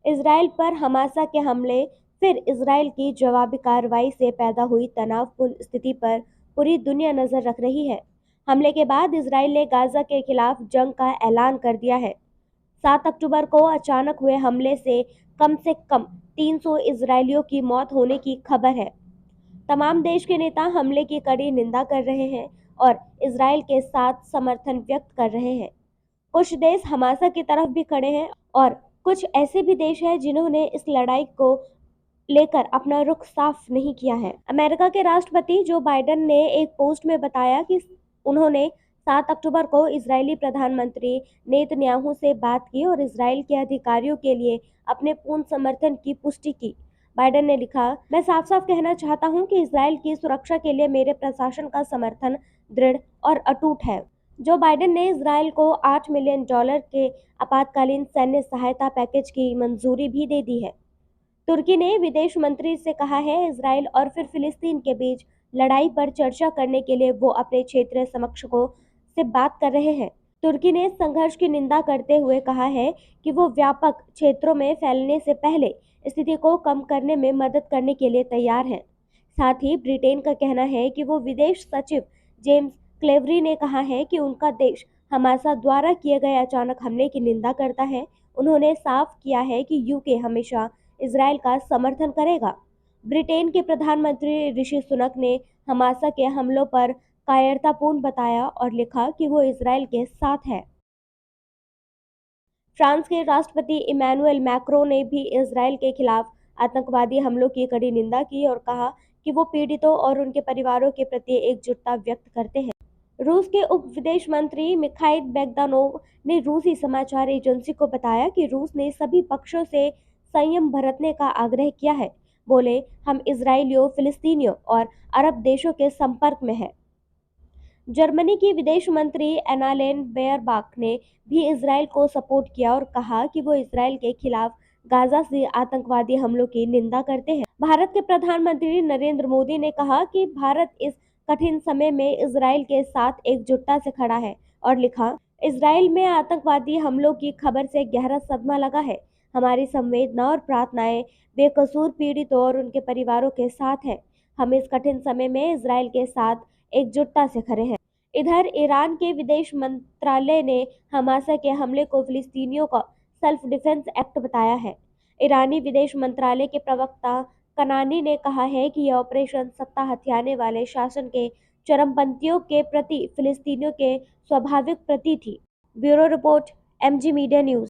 Israel पर Hamasa के हमले, फिर इजराइल की जवाबी कार्रवाई से पैदा हुई तनावपूर्ण स्थिति पर पूरी दुनिया नजर रख रही है। हमले के बाद इजराइल ने गाजा के खिलाफ जंग का ऐलान कर दिया है। 7 अक्टूबर को अचानक हुए हमले से कम 300 इजरायलियों की मौत होने की खबर है। तमाम देश के नेता हमले की कड़ी निंदा कर रहे हैं और इजराइल के साथ समर्थन व्यक्त कर रहे हैं। कुछ देश हमासा की तरफ भी खड़े हैं और कुछ ऐसे भी देश हैं जिन्होंने इस लड़ाई को लेकर अपना रुख साफ नहीं किया है। अमेरिका के राष्ट्रपति जो बाइडेन ने एक पोस्ट में बताया कि उन्होंने 7 अक्टूबर को इजरायली प्रधानमंत्री नेतन्याहू से बात की और इजराइल के अधिकारियों के लिए अपने पूर्ण समर्थन की पुष्टि की। बाइडेन ने लिखा, मैं साफ साफ कहना चाहता हूं कि इजराइल की सुरक्षा के लिए मेरे प्रशासन का समर्थन दृढ़ और अटूट है। जो बाइडेन ने इजराइल को $8 मिलियन के आपातकालीन सैन्य सहायता पैकेज की मंजूरी भी दे दी है। तुर्की ने विदेश मंत्री से कहा है इजराइल और फिर फिलिस्तीन के बीच लड़ाई पर चर्चा करने के लिए वो अपने क्षेत्रीय समकक्षों से बात कर रहे हैं। तुर्की ने संघर्ष की निंदा करते हुए कहा है कि वो व्यापक क्षेत्रों में फैलने से पहले स्थिति को कम करने में मदद करने के लिए तैयार है। साथ ही ब्रिटेन का कहना है कि वो विदेश सचिव जेम्स क्लेवरी ने कहा है कि उनका देश हमासा द्वारा किए गए अचानक हमले की निंदा करता है। उन्होंने साफ किया है कि यूके हमेशा इजराइल का समर्थन करेगा। ब्रिटेन के प्रधानमंत्री ऋषि सुनक ने हमासा के हमलों पर कायरतापूर्ण बताया और लिखा कि वो इजराइल के साथ है। फ्रांस के राष्ट्रपति इमैनुअल मैक्रों ने भी इजराइल के खिलाफ आतंकवादी हमलों की कड़ी निंदा की और कहा कि वो पीड़ितों और उनके परिवारों के प्रति एकजुटता व्यक्त करते हैं। रूस के उप विदेश मंत्री मिखाइल बगदानोव ने रूसी समाचार एजेंसी को बताया कि रूस ने सभी पक्षों से संयम बरतने का आग्रह किया है। बोले, हम इजरायलियों, फिलिस्तीनियों और अरब देशों के संपर्क में हैं। जर्मनी की विदेश मंत्री एनालेन बेयरबाक ने भी इजराइल को सपोर्ट किया और कहा कि वो इजराइल के खिलाफ गाजा से आतंकवादी हमलों की निंदा करते हैं। भारत के प्रधानमंत्री नरेंद्र मोदी ने कहा कि भारत इस कठिन समय में इजराइल के साथ एकजुटता से खड़ा है और लिखा, इजराइल में आतंकवादी हमलों की खबर से गहरा सदमा लगा है। हमारी संवेदना और प्रार्थनाएं बेकसूर पीड़ितों और उनके परिवारों के साथ है। हम इस कठिन समय में इजराइल के साथ एकजुटता से खड़े हैं। इधर ईरान के विदेश मंत्रालय ने हमासा के हमले को फिलिस्तीनियों का सेल्फ डिफेंस एक्ट बताया है। ईरानी विदेश मंत्रालय के प्रवक्ता कनानी ने कहा है कि यह ऑपरेशन सत्ता हथियाने वाले शासन के चरमपंथियों के प्रति फिलिस्तीनियों के स्वाभाविक प्रति थी। Bureau report, MG media news.